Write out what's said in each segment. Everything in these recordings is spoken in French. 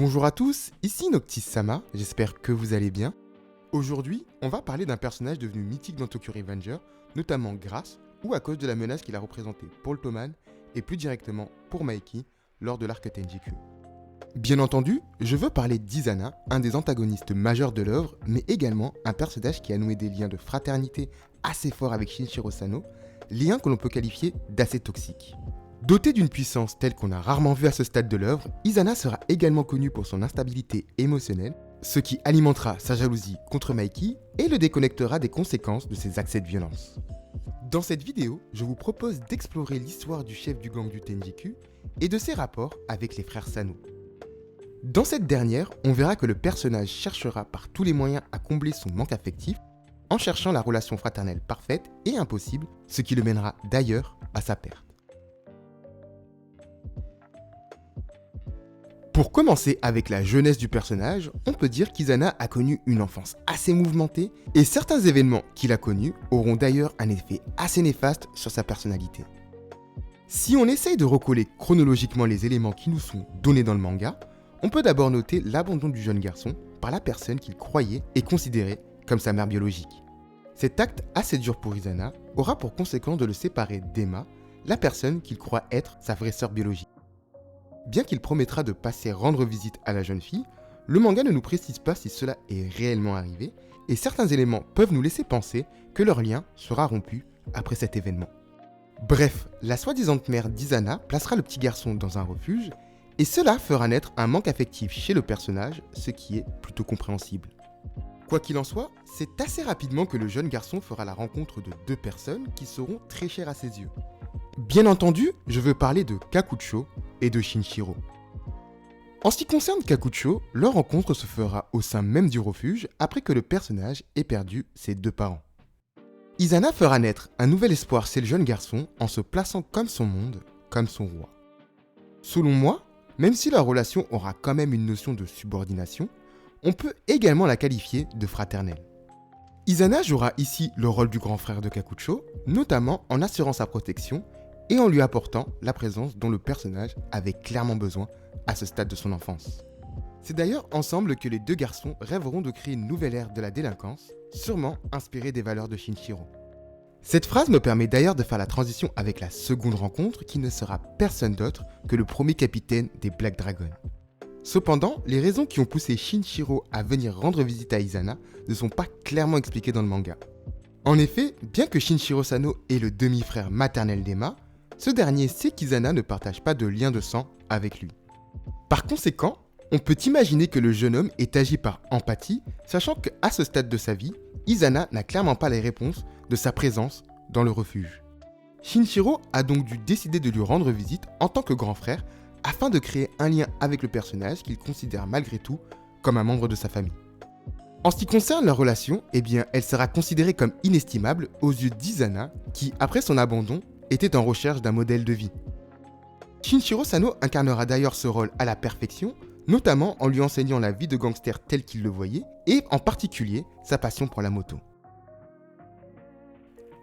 Bonjour à tous, ici Noctis-sama, j'espère que vous allez bien. Aujourd'hui, on va parler d'un personnage devenu mythique dans Tokyo Revenger, notamment grâce ou à cause de la menace qu'il a représentée pour le Toman et plus directement pour Maeki lors de l'arc Tenjiku. Bien entendu, je veux parler d'Izana, un des antagonistes majeurs de l'œuvre, mais également un personnage qui a noué des liens de fraternité assez forts avec Shinjiro Sano, liens que l'on peut qualifier d'assez toxiques. Doté d'une puissance telle qu'on a rarement vu à ce stade de l'œuvre, Izana sera également connu pour son instabilité émotionnelle, ce qui alimentera sa jalousie contre Maeki et le déconnectera des conséquences de ses accès de violence. Dans cette vidéo, je vous propose d'explorer l'histoire du chef du gang du Tenjiku et de ses rapports avec les frères Sano. Dans cette dernière, on verra que le personnage cherchera par tous les moyens à combler son manque affectif en cherchant la relation fraternelle parfaite et impossible, ce qui le mènera d'ailleurs à sa perte. Pour commencer avec la jeunesse du personnage, on peut dire qu'Izana a connu une enfance assez mouvementée et certains événements qu'il a connus auront d'ailleurs un effet assez néfaste sur sa personnalité. Si on essaye de recoller chronologiquement les éléments qui nous sont donnés dans le manga, on peut d'abord noter l'abandon du jeune garçon par la personne qu'il croyait et considérait comme sa mère biologique. Cet acte assez dur pour Izana aura pour conséquence de le séparer d'Emma, la personne qu'il croit être sa vraie sœur biologique. Bien qu'il promettra de passer rendre visite à la jeune fille, le manga ne nous précise pas si cela est réellement arrivé, et certains éléments peuvent nous laisser penser que leur lien sera rompu après cet événement. Bref, la soi-disant mère d'Izana placera le petit garçon dans un refuge, et cela fera naître un manque affectif chez le personnage, ce qui est plutôt compréhensible. Quoi qu'il en soit, c'est assez rapidement que le jeune garçon fera la rencontre de deux personnes qui seront très chères à ses yeux. Bien entendu, je veux parler de Kakucho et de Shinjiro. En ce qui concerne Kakucho, leur rencontre se fera au sein même du refuge après que le personnage ait perdu ses deux parents. Izana fera naître un nouvel espoir chez le jeune garçon en se plaçant comme son monde, comme son roi. Selon moi, même si leur relation aura quand même une notion de subordination, on peut également la qualifier de fraternelle. Izana jouera ici le rôle du grand frère de Kakucho, notamment en assurant sa protection et en lui apportant la présence dont le personnage avait clairement besoin à ce stade de son enfance. C'est d'ailleurs ensemble que les deux garçons rêveront de créer une nouvelle ère de la délinquance, sûrement inspirée des valeurs de Shinjiro. Cette phrase me permet d'ailleurs de faire la transition avec la seconde rencontre qui ne sera personne d'autre que le premier capitaine des Black Dragons. Cependant, les raisons qui ont poussé Shinjiro à venir rendre visite à Izana ne sont pas clairement expliquées dans le manga. En effet, bien que Shinjiro Sano est le demi-frère maternel d'Emma, ce dernier sait qu'Izana ne partage pas de lien de sang avec lui. Par conséquent, on peut imaginer que le jeune homme ait agi par empathie, sachant qu'à ce stade de sa vie, Izana n'a clairement pas les réponses de sa présence dans le refuge. Shinjiro a donc dû décider de lui rendre visite en tant que grand frère afin de créer un lien avec le personnage qu'il considère malgré tout comme un membre de sa famille. En ce qui concerne leur relation, elle sera considérée comme inestimable aux yeux d'Izana qui, après son abandon, était en recherche d'un modèle de vie. Shinjiro Sano incarnera d'ailleurs ce rôle à la perfection, notamment en lui enseignant la vie de gangster telle qu'il le voyait, et en particulier sa passion pour la moto.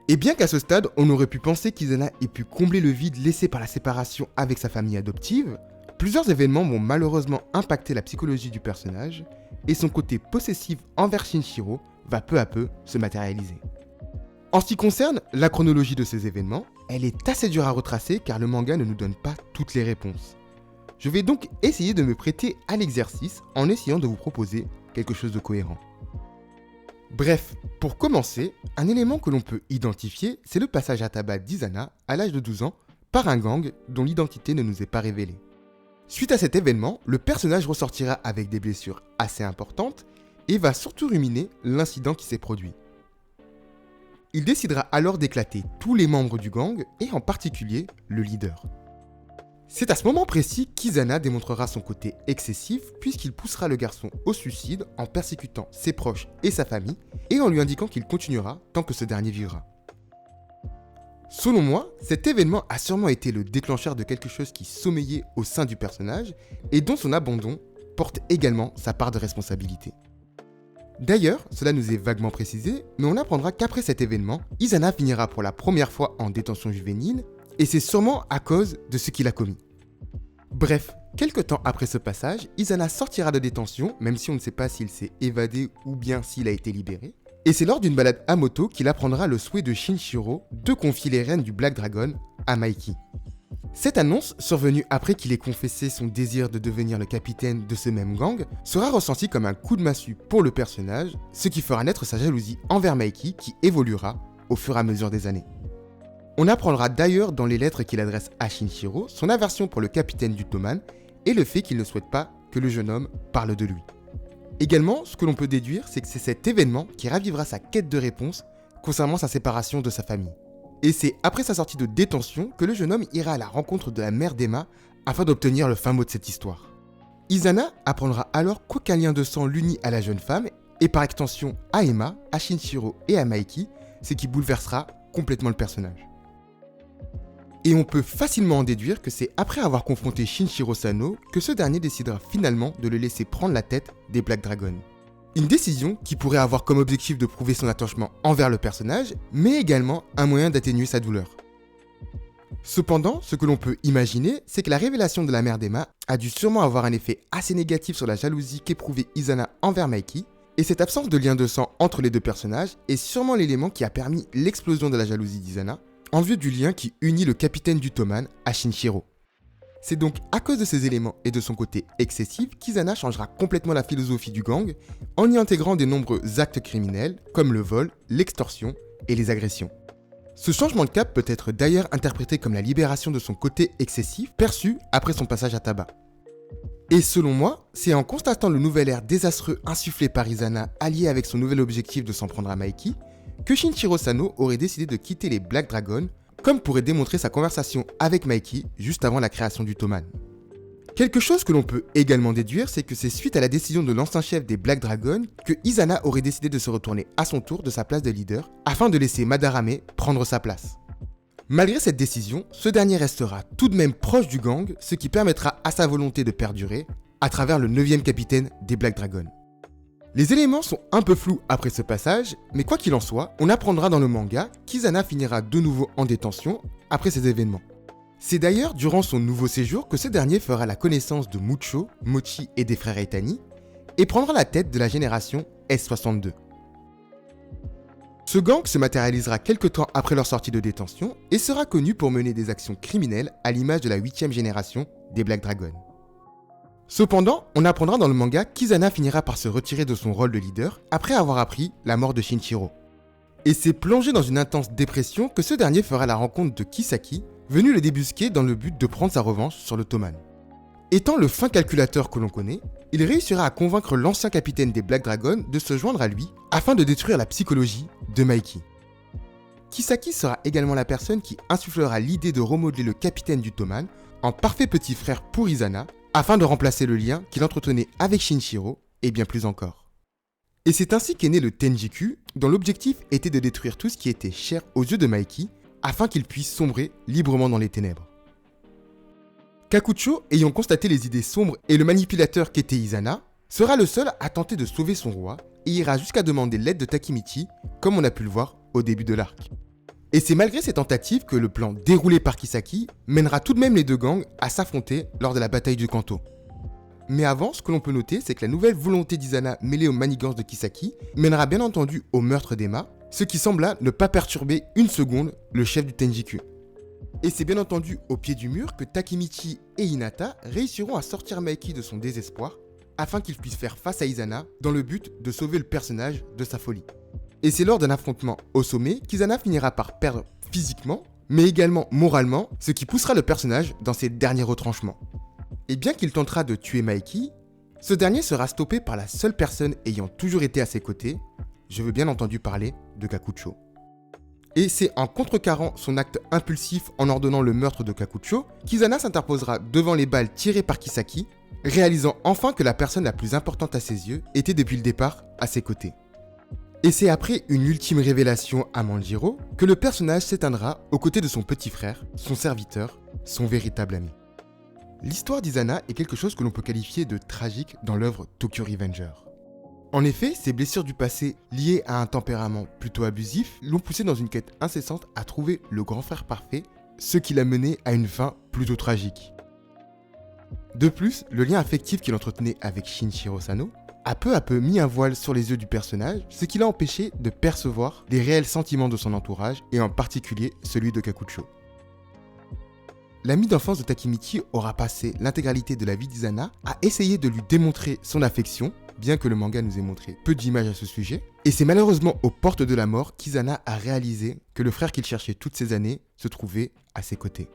Et bien qu'à ce stade, on aurait pu penser qu'Izana ait pu combler le vide laissé par la séparation avec sa famille adoptive, plusieurs événements vont malheureusement impacter la psychologie du personnage, et son côté possessif envers Shinjiro va peu à peu se matérialiser. En ce qui concerne la chronologie de ces événements, elle est assez dure à retracer car le manga ne nous donne pas toutes les réponses. Je vais donc essayer de me prêter à l'exercice en essayant de vous proposer quelque chose de cohérent. Bref, pour commencer, un élément que l'on peut identifier, c'est le passage à tabac d'Izana à l'âge de 12 ans par un gang dont l'identité ne nous est pas révélée. Suite à cet événement, le personnage ressortira avec des blessures assez importantes et va surtout ruminer l'incident qui s'est produit. Il décidera alors d'éclater tous les membres du gang et en particulier le leader. C'est à ce moment précis qu'Izana démontrera son côté excessif puisqu'il poussera le garçon au suicide en persécutant ses proches et sa famille et en lui indiquant qu'il continuera tant que ce dernier vivra. Selon moi, cet événement a sûrement été le déclencheur de quelque chose qui sommeillait au sein du personnage et dont son abandon porte également sa part de responsabilité. D'ailleurs, cela nous est vaguement précisé, mais on apprendra qu'après cet événement, Izana finira pour la première fois en détention juvénile, et c'est sûrement à cause de ce qu'il a commis. Bref, Quelque temps après ce passage, Izana sortira de détention, même si on ne sait pas s'il s'est évadé ou bien s'il a été libéré. Et c'est lors d'une balade à moto qu'il apprendra le souhait de Shinjiro de confier les rênes du Black Dragon à Mikey. Cette annonce, survenue après qu'il ait confessé son désir de devenir le capitaine de ce même gang, sera ressentie comme un coup de massue pour le personnage, ce qui fera naître sa jalousie envers Mikey qui évoluera au fur et à mesure des années. On apprendra d'ailleurs dans les lettres qu'il adresse à Shinjiro son aversion pour le capitaine du Toman et le fait qu'il ne souhaite pas que le jeune homme parle de lui. Également, ce que l'on peut déduire, c'est que c'est cet événement qui ravivera sa quête de réponse concernant sa séparation de sa famille. Et c'est après sa sortie de détention que le jeune homme ira à la rencontre de la mère d'Emma afin d'obtenir le fin mot de cette histoire. Izana apprendra alors qu'aucun lien de sang l'unit à la jeune femme et par extension à Emma, à Shinjiro et à Mikey, ce qui bouleversera complètement le personnage. Et on peut facilement en déduire que c'est après avoir confronté Shinjiro Sano que ce dernier décidera finalement de le laisser prendre la tête des Black Dragons. Une décision qui pourrait avoir comme objectif de prouver son attachement envers le personnage, mais également un moyen d'atténuer sa douleur. Cependant, ce que l'on peut imaginer, c'est que la révélation de la mère d'Emma a dû sûrement avoir un effet assez négatif sur la jalousie qu'éprouvait Izana envers Mikey, et cette absence de lien de sang entre les deux personnages est sûrement l'élément qui a permis l'explosion de la jalousie d'Izana, en vue du lien qui unit le capitaine du Toman à Shinjiro. C'est donc à cause de ces éléments et de son côté excessif qu'Izana changera complètement la philosophie du gang en y intégrant de nombreux actes criminels comme le vol, l'extorsion et les agressions. Ce changement de cap peut être d'ailleurs interprété comme la libération de son côté excessif perçu après son passage à tabac. Et selon moi, c'est en constatant le nouvel air désastreux insufflé par Izana allié avec son nouvel objectif de s'en prendre à Mikey que Shinjiro Sano aurait décidé de quitter les Black Dragons, comme pourrait démontrer sa conversation avec Mikey juste avant la création du Toman. Quelque chose que l'on peut également déduire, c'est que c'est suite à la décision de l'ancien chef des Black Dragons que Izana aurait décidé de se retourner à son tour de sa place de leader afin de laisser Madarame prendre sa place. Malgré cette décision, ce dernier restera tout de même proche du gang, ce qui permettra à sa volonté de perdurer à travers le 9e capitaine des Black Dragons. Les éléments sont un peu flous après ce passage, mais quoi qu'il en soit, on apprendra dans le manga qu'Izana finira de nouveau en détention après ces événements. C'est d'ailleurs durant son nouveau séjour que ce dernier fera la connaissance de Mucho, Mochi et des frères Eitani, et prendra la tête de la génération S62. Ce gang se matérialisera quelque temps après leur sortie de détention et sera connu pour mener des actions criminelles à l'image de la 8e génération des Black Dragons. Cependant, on apprendra dans le manga qu'Izana finira par se retirer de son rôle de leader après avoir appris la mort de Shinjiro. Et c'est plongé dans une intense dépression que ce dernier fera la rencontre de Kisaki, venu le débusquer dans le but de prendre sa revanche sur le Toman. Étant le fin calculateur que l'on connaît, il réussira à convaincre l'ancien capitaine des Black Dragons de se joindre à lui afin de détruire la psychologie de Mikey. Kisaki sera également la personne qui insufflera l'idée de remodeler le capitaine du Toman en parfait petit frère pour Izana, afin de remplacer le lien qu'il entretenait avec Shinjiro et bien plus encore. Et c'est ainsi qu'est né le Tenjiku, dont l'objectif était de détruire tout ce qui était cher aux yeux de Mikey, afin qu'il puisse sombrer librement dans les ténèbres. Kakucho, ayant constaté les idées sombres et le manipulateur qu'était Izana, sera le seul à tenter de sauver son roi et ira jusqu'à demander l'aide de Takemichi, comme on a pu le voir au début de l'arc. Et c'est malgré ces tentatives que le plan déroulé par Kisaki mènera tout de même les deux gangs à s'affronter lors de la bataille du Kanto. Mais avant, ce que l'on peut noter, c'est que la nouvelle volonté d'Izana mêlée aux manigances de Kisaki mènera bien entendu au meurtre d'Emma, ce qui sembla ne pas perturber une seconde le chef du Tenjiku. Et c'est bien entendu au pied du mur que Takemichi et Hinata réussiront à sortir Mikey de son désespoir afin qu'il puisse faire face à Izana dans le but de sauver le personnage de sa folie. Et c'est lors d'un affrontement au sommet qu'Izana finira par perdre physiquement, mais également moralement, ce qui poussera le personnage dans ses derniers retranchements. Et bien qu'il tentera de tuer Mikey, ce dernier sera stoppé par la seule personne ayant toujours été à ses côtés, je veux bien entendu parler de Kakucho. Et c'est en contrecarrant son acte impulsif en ordonnant le meurtre de Kakucho qu'Izana s'interposera devant les balles tirées par Kisaki, réalisant enfin que la personne la plus importante à ses yeux était depuis le départ à ses côtés. Et c'est après une ultime révélation à Manjiro que le personnage s'éteindra aux côtés de son petit frère, son serviteur, son véritable ami. L'histoire d'Izana est quelque chose que l'on peut qualifier de tragique dans l'œuvre Tokyo Revenger. En effet, ses blessures du passé liées à un tempérament plutôt abusif l'ont poussé dans une quête incessante à trouver le grand frère parfait, ce qui l'a mené à une fin plutôt tragique. De plus, le lien affectif qu'il entretenait avec Shinichiro Sano a peu à peu mis un voile sur les yeux du personnage, ce qui l'a empêché de percevoir les réels sentiments de son entourage, et en particulier celui de Kakucho. L'ami d'enfance de Takemichi aura passé l'intégralité de la vie d'Izana à essayer de lui démontrer son affection, bien que le manga nous ait montré peu d'images à ce sujet, et c'est malheureusement aux portes de la mort qu'Izana a réalisé que le frère qu'il cherchait toutes ces années se trouvait à ses côtés.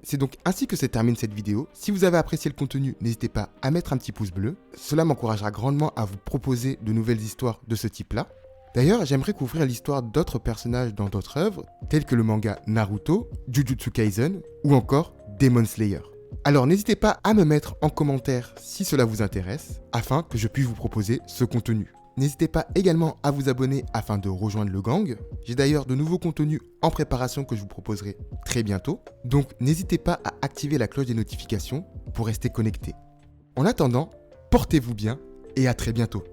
C'est donc ainsi que se termine cette vidéo. Si vous avez apprécié le contenu, n'hésitez pas à mettre un petit pouce bleu. Cela m'encouragera grandement à vous proposer de nouvelles histoires de ce type-là. D'ailleurs, j'aimerais couvrir l'histoire d'autres personnages dans d'autres œuvres, tels que le manga Naruto, Jujutsu Kaisen ou encore Demon Slayer. Alors n'hésitez pas à me mettre en commentaire si cela vous intéresse, afin que je puisse vous proposer ce contenu. N'hésitez pas également à vous abonner afin de rejoindre le gang. J'ai d'ailleurs de nouveaux contenus en préparation que je vous proposerai très bientôt. Donc n'hésitez pas à activer la cloche des notifications pour rester connecté. En attendant, portez-vous bien et à très bientôt.